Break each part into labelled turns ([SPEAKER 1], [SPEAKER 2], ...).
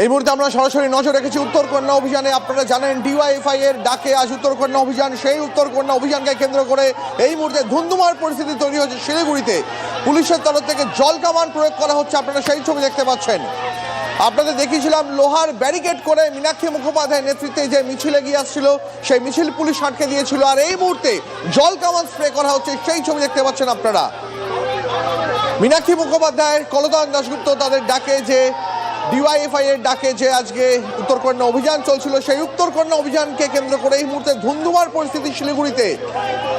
[SPEAKER 1] এই মুহূর্তে আমরা সরাসরি নজর রেখেছি উত্তরকন্যা অভিযানে। আপনারা জানেন ডিওয়াইএফআই এর ডাকে আজ উত্তরকন্যা অভিযান। সেই উত্তরকন্যা অভিযানকে কেন্দ্র করে এই মুহূর্তে ধুন্ধুমার পরিস্থিতি তৈরি হচ্ছে শিলিগুড়িতে। পুলিশের তরফ থেকে জল কামান প্রয়োগ করা হচ্ছে, আপনারা সেই ছবি দেখতে পাচ্ছেন। আপনাদের দেখিয়েছিলাম লোহার ব্যারিকেড করে মীনাক্ষী মুখোপাধ্যায়ের নেতৃত্বে যে মিছিল এগিয়ে আসছিল, সেই মিছিল পুলিশ আটকে দিয়েছিল। আর এই মুহূর্তে জল কামান স্প্রে করা হচ্ছে, সেই ছবি দেখতে পাচ্ছেন আপনারা। মীনাক্ষী মুখোপাধ্যায়ের, কলতান দাশগুপ্ত তাদের ডাকে যে ডিওয়াইএফআই এর ডাকে যে আজকে উত্তরকন্যা অভিযান চলছিল, সেই উত্তরকন্যা অভিযানকে কেন্দ্র করে এই মুহূর্তে ধুন্ধুমার পরিস্থিতি শিলিগুড়িতে।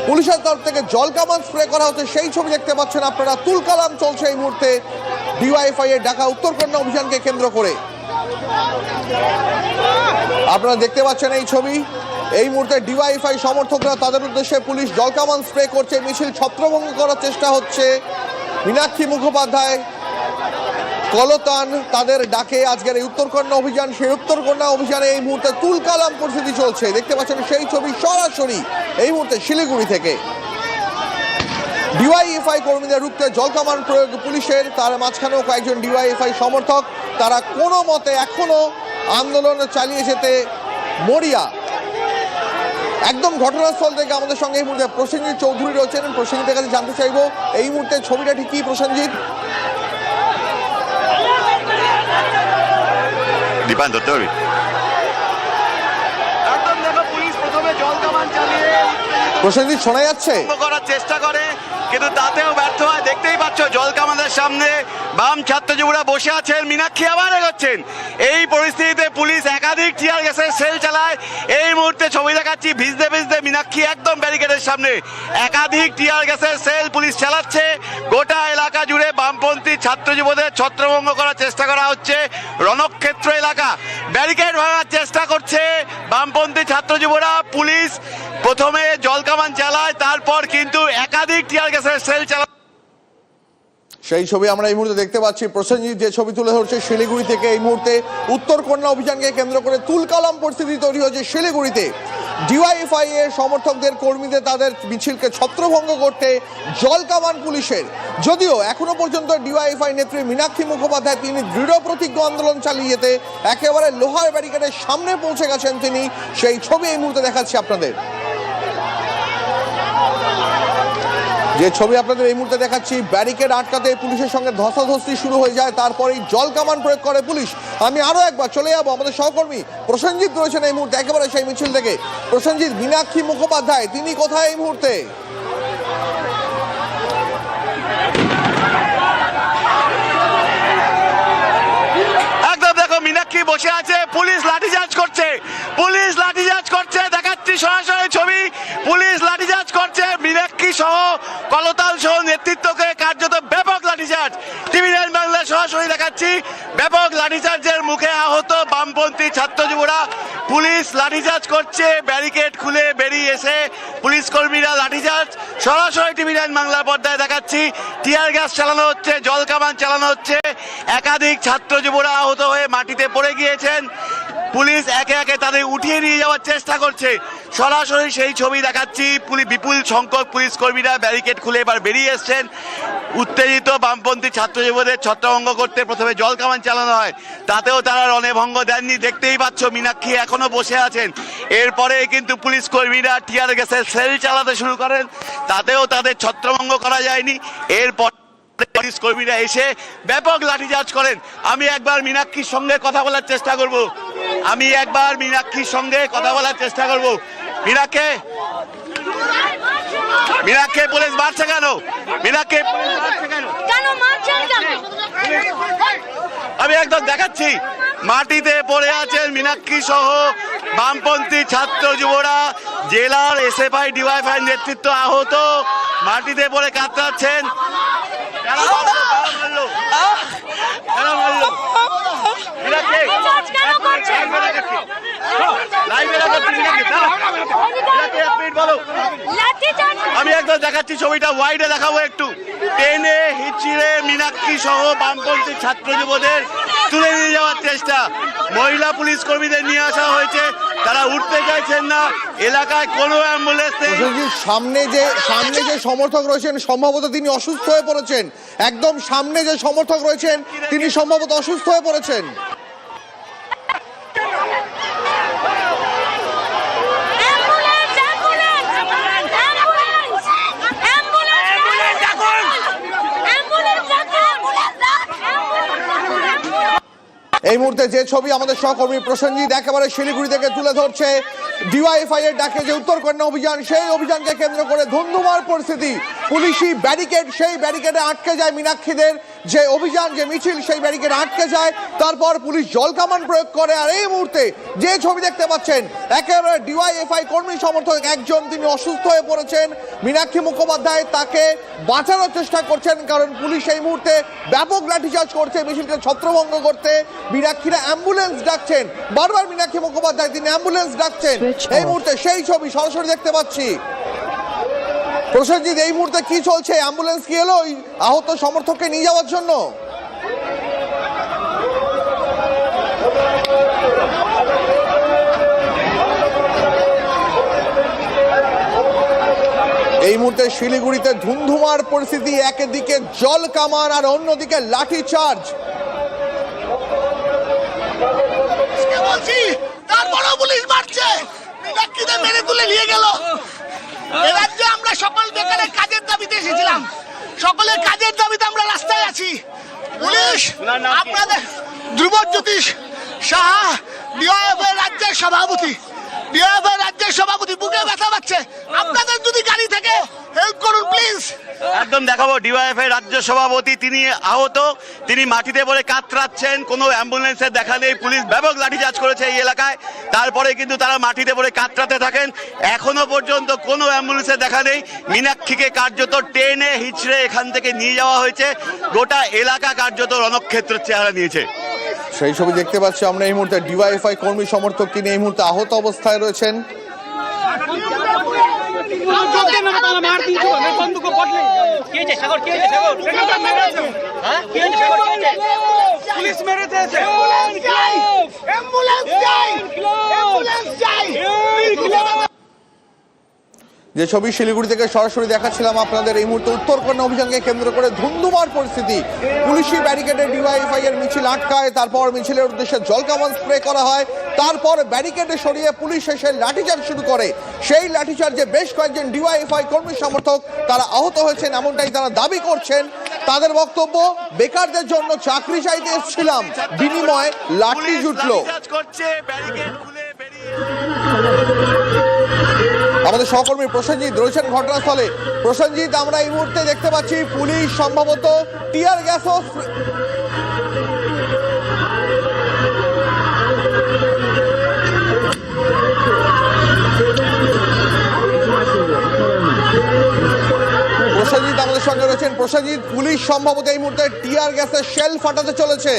[SPEAKER 1] পুলিশের তরফ থেকে জল কামান স্প্রে করা হচ্ছে, সেই ছবি দেখতে পাচ্ছেন আপনারা। তুলকালাম চলছে এই মুহূর্তে ডিওয়াইএফআই এর ডাকা উত্তরকন্যা অভিযানকে কেন্দ্র করে। আপনারা দেখতে পাচ্ছেন এই ছবি। এই মুহূর্তে ডিওয়াইএফআই সমর্থকরা, তাদের উদ্দেশ্যে পুলিশ জল কামান স্প্রে করছে, মিছিল ছত্রভঙ্গ করার চেষ্টা হচ্ছে। মীনাক্ষী মুখোপাধ্যায়, কলতান তাদের ডাকে আজকের এই উত্তরকন্যা অভিযান, সেই উত্তরকন্যা অভিযানে এই মুহূর্তে তুলকালাম পরিস্থিতি চলছে। দেখতে পাচ্ছেন সেই ছবি সরাসরি এই মুহূর্তে শিলিগুড়ি থেকে। ডিওয়াইএফআই কর্মীদের রুখতে জলকামান প্রয়োগ পুলিশের, তার মাঝখানেও কয়েকজন ডিওয়াইএফআই সমর্থক, তারা কোনো মতে এখনো আন্দোলন চালিয়ে যেতে মরিয়া। একদম ঘটনাস্থল থেকে আমাদের সঙ্গে এই মুহূর্তে প্রসেনজিৎ চৌধুরী রয়েছেন। প্রসেনজিতের কাছে জানতে চাইবো এই মুহূর্তে ছবিটা ঠিক কি প্রসেনজিৎ? প্রসেনজিৎ শোনা যাচ্ছে?
[SPEAKER 2] করার চেষ্টা করে কিন্তু তাতেও ব্যর্থ হয়। দেখতেই পাচ্ছ জল কামানের সামনে বাম ছাত্র যুবরা বসে আছেন, মীনাক্ষী আবার এগোচ্ছেন। এই পরিস্থিতিতে পুলিশ একাধিক টিয়ার গ্যাসের সেল চালায়। এই মুহূর্তে ছবি দেখাচ্ছি, ভিজতে ভিজতে মীনাক্ষী একদম ব্যারিকেডের সামনে। একাধিক টিয়ার গ্যাসের সেল পুলিশ চালাচ্ছে। গোটা এলাকা জুড়ে বামপন্থী ছাত্র যুবদের ছত্রভঙ্গ করার চেষ্টা করা হচ্ছে। রণক্ষেত্র এলাকা, ব্যারিকেড ভাঙার চেষ্টা করছে বামপন্থী ছাত্র যুবরা। পুলিশ প্রথমে জল কামান চালায়, তারপর কিন্তু একাধিক টিয়ার গ্যাসের সেল চালায়।
[SPEAKER 1] সেই ছবি আমরা এই মুহূর্তে দেখতে পাচ্ছি। প্রসেনজিৎ যে ছবি তুলে ধরছে শিলিগুড়ি থেকে, এই মুহূর্তে উত্তরকন্যা অভিযানকে কেন্দ্র করে তুলকালাম পরিস্থিতি তৈরি হয়েছে শিলিগুড়িতে। ডিওয়াইএফআই এর সমর্থকদের, কর্মীদের, তাদের মিছিলকে ছত্রভঙ্গ করতে জল কামান পুলিশের। যদিও এখনো পর্যন্ত ডিওয়াইএফআই নেত্রী মীনাক্ষী মুখোপাধ্যায় তিনি দৃঢ় প্রতিজ্ঞ আন্দোলন চালিয়ে যেতে একেবারে লোহার ব্যারিকেডের সামনে পৌঁছে গেছেন তিনি। সেই ছবি এই মুহূর্তে দেখাচ্ছি আপনাদের। যে ছবি আপনাদের এই মুহূর্তে দেখাচ্ছি, ব্যারিকেড আটকাতে পুলিশের সঙ্গে ধস্তাধস্তি শুরু হয়ে যায়, তারপরেই জল কামান প্রয়োগ করে পুলিশ। আমি আরো একবার চলে যাবো, আমাদের সহকর্মী প্রসেনজিৎ রয়েছেন এই মুহূর্তে একেবারে সেই মিছিল থেকে। প্রসেনজিৎ, মীনাক্ষী মুখোপাধ্যায় তিনি কোথায় এই মুহূর্তে?
[SPEAKER 2] একদম দেখো মীনাক্ষী বসে আছে, পুলিশ লাঠিচার্জ করছে, পুলিশ লাঠিচার্জ করছে। দেখাচ্ছি সরাসরি ছবি, পুলিশ লাঠিচার্জ করছে। মীনাক্ষী সহ কলতাল সহ নেতৃত্বকে কার্যত ব্যাপক লাঠিচার্জ। টিভি9 বাংলা সরাসরি দেখাচ্ছি। ব্যাপক লাঠিচার্জের মুখে আহত বামপন্থী ছাত্র যুবরা। পুলিশ লাঠিচার্জ করছে, ব্যারিকেড খুলে বেরিয়ে এসে পুলিশ কর্মীরা লাঠিচার্জ। সরাসরি টিভি9 বাংলার পর্দায় দেখাচ্ছি। টিয়ার গ্যাস চালানো হচ্ছে, জল কামান চালানো হচ্ছে। একাধিক ছাত্র যুবরা আহত হয়ে মাটিতে পড়ে গিয়েছেন। পুলিশ একে একে তাদের উঠিয়ে নিয়ে যাওয়ার চেষ্টা করছে। সরাসরি সেই ছবি দেখাচ্ছি। বিপুল সংখ্যক পুলিশ কর্মীরা ব্যারিকেড খুলে এবার বেরিয়ে এসছেন। উত্তেজিত বামপন্থী ছাত্র যুবদের ছত্রভঙ্গ করতে প্রথমে জল কামান চালানো হয়, তাতেও তারা রণভঙ্গ দেননি। দেখতেই পাচ্ছ মীনাক্ষী এখনো বসে আছেন। এরপরে কিন্তু পুলিশ কর্মীরা টিয়ার গ্যাসের সেল চালাতে শুরু করেন, তাতেও তাদের ছত্রভঙ্গ করা যায়নি। এরপর পুলিশ কর্মীরা এসে ব্যাপক লাঠিচার্জ করেন। আমি একবার মীনাক্ষীর সঙ্গে কথা বলার চেষ্টা করব। মীনাক্ষী পুলিশ মারছে কেন? আমি একদম দেখাচ্ছি, মাটিতে পড়ে আছেন মীনাক্ষী সহ বামপন্থী ছাত্র যুবরা। জেলার এসএফআই ডিওয়াইএফআই নেতৃত্ব আহত, মাটিতে পড়ে কাতরাচ্ছেন। আমি একদম দেখাচ্ছি ছবিটা, ওয়াইডে দেখাবো একটু। টেনে হিচড়ে মীনাক্ষী সহ বামপন্থী ছাত্র যুবদের তুলে নিয়ে যাওয়ার চেষ্টা। মহিলা পুলিশ কর্মীদের নিয়ে আসা হয়েছে, তারা উঠতে চাইছেন না। এলাকায় কোনো অ্যাম্বুলেন্স নেই।
[SPEAKER 1] সামনে যে সমর্থক রয়েছেন সম্ভবত তিনি অসুস্থ হয়ে পড়েছেন। একদম সামনে যে সমর্থক রয়েছেন তিনি সম্ভবত অসুস্থ হয়ে পড়েছেন। এই মুহূর্তে যে ছবি আমাদের সহকর্মী প্রসেনজিৎ একেবারে শিলিগুড়ি থেকে তুলে ধরছে, ডিওয়াইএফআই এর ডাকে যে উত্তরকন্যা অভিযান, সেই অভিযানকে কেন্দ্র করে ধুন্ধুমার পরিস্থিতি। পুলিশি ব্যারিকেড, সেই ব্যারিকেডে আটকে যায় মীনাক্ষীদের যে অভিযান, যে মিছিল, সেই ব্যারিকেড আটকে যায়। তারপর পুলিশ জল কামান প্রয়োগ করে। আর এই মুহূর্তে যে ছবি দেখতে পাচ্ছেন, একেবারে ডিওয়াইএফআই কর্মী সমর্থক একজন, তিনি অসুস্থ হয়ে পড়েছেন। মীনাক্ষী মুখোপাধ্যায় তাকে বাঁচানোর চেষ্টা করছেন, কারণ পুলিশ এই মুহূর্তে ব্যাপক লাঠিচার্জ করছে মিছিলকে ছত্রভঙ্গ করতে। মীনাক্ষীরা অ্যাম্বুলেন্স ডাকছেন, বারবার মীনাক্ষী মুখোপাধ্যায় তিনি অ্যাম্বুলেন্স ডাকছেন। এই মুহূর্তে সেই ছবি সরাসরি দেখতে পাচ্ছি। প্রসেনজিৎ, এই মুহূর্তে কি চলছে? অ্যাম্বুলেন্স কি এলো ওই আহত সমর্থককে নিয়ে যাওয়ার জন্য? এই মুহূর্তে শিলিগুড়িতে ধুন্ধুমার পরিস্থিতি, একদিকে জল কামান আর অন্যদিকে লাঠি চার্জ।
[SPEAKER 3] তারপরেও পুলিশ মারছে, মীনাক্ষীদের মেরে তুলে নিয়ে গেল। এ রাজ্যে আমরা সকল বেকারের কাজের দাবিতে এসেছিলাম, সকলের কাজের দাবিতে আমরা রাস্তায় আছি। পুলিশ আপনাদের ধ্রুবজ্যোতি সাহা, ডিওএফআই রাজ্যের সভাপতি, বুকে ব্যথা পাচ্ছে। আপনাদের যদি গাড়ি থেকে হেল্প করুন প্লিজ।
[SPEAKER 2] একদম দেখাবো, ডিওয়াইএফআই রাজ্য সভাপতি তিনি আহত, তিনি মাটিতে পড়ে কাতরাচ্ছেন, কোনো অ্যাম্বুলেন্সের দেখা নেই। পুলিশ ব্যাপক লাঠিচার্জ করেছে এই এলাকায়, তারপরে কিন্তু তারা মাটিতে পড়ে কাতরাতে থাকেন। এখনো পর্যন্ত কোনো অ্যাম্বুলেন্সের দেখা নেই। মীনাক্ষীকে কার্যত টেনে হিচড়ে এখান থেকে নিয়ে যাওয়া হয়েছে। গোটা এলাকা কার্যত রণক্ষেত্রের চেহারা নিয়েছে।
[SPEAKER 1] সেই ছবি দেখতে পাচ্ছি আমরা এই মুহূর্তে। ডিওয়াইএফআই কর্মী সমর্থক তিনি এই মুহূর্তে আহত অবস্থায় রয়েছেন। যে ছবি শিলিগুড়ি থেকে সরাসরি দেখাচ্ছিলাম আপনাদের, এই মুহূর্তে উত্তরকন্যা অভিযানকে কেন্দ্র করে ধুন্ধুমার পরিস্থিতি। পুলিশি ব্যারিকেডে ডিওয়াইএফআই এর মিছিল আটকায়, তারপর মিছিলের উদ্দেশ্যে জল কামান স্প্রে করা হয়, তারপর ব্যারিকেডে সরিয়ে পুলিশ এসে লাঠিচার্জ শুরু করে। সেই লাঠিচার্জে বেশ কয়েকজন ডিওয়াইএফআই কর্মী সমর্থক তারা আহত হয়েছেন, এমনটাই তারা দাবি করছেন। তাদের বক্তব্য, বেকারদের জন্য চাকরি চাইতে এসেছিলাম, বিনিময়ে লাঠি জুটলো। আমাদের সহকর্মী প্রসেনজিৎ রয়েছেন ঘটনাস্থলে। প্রসেনজিৎ, আমরা এই মুহূর্তে দেখতে পাচ্ছি পুলিশ সম্ভবত টিয়ার গ্যাসও প্রসেনজিৎ আমাদের সঙ্গে রয়েছেন। প্রসেনজিৎ, পুলিশ সম্ভবত এই মুহূর্তে টিয়ার গ্যাসের শেল ফাটাতে চলেছে।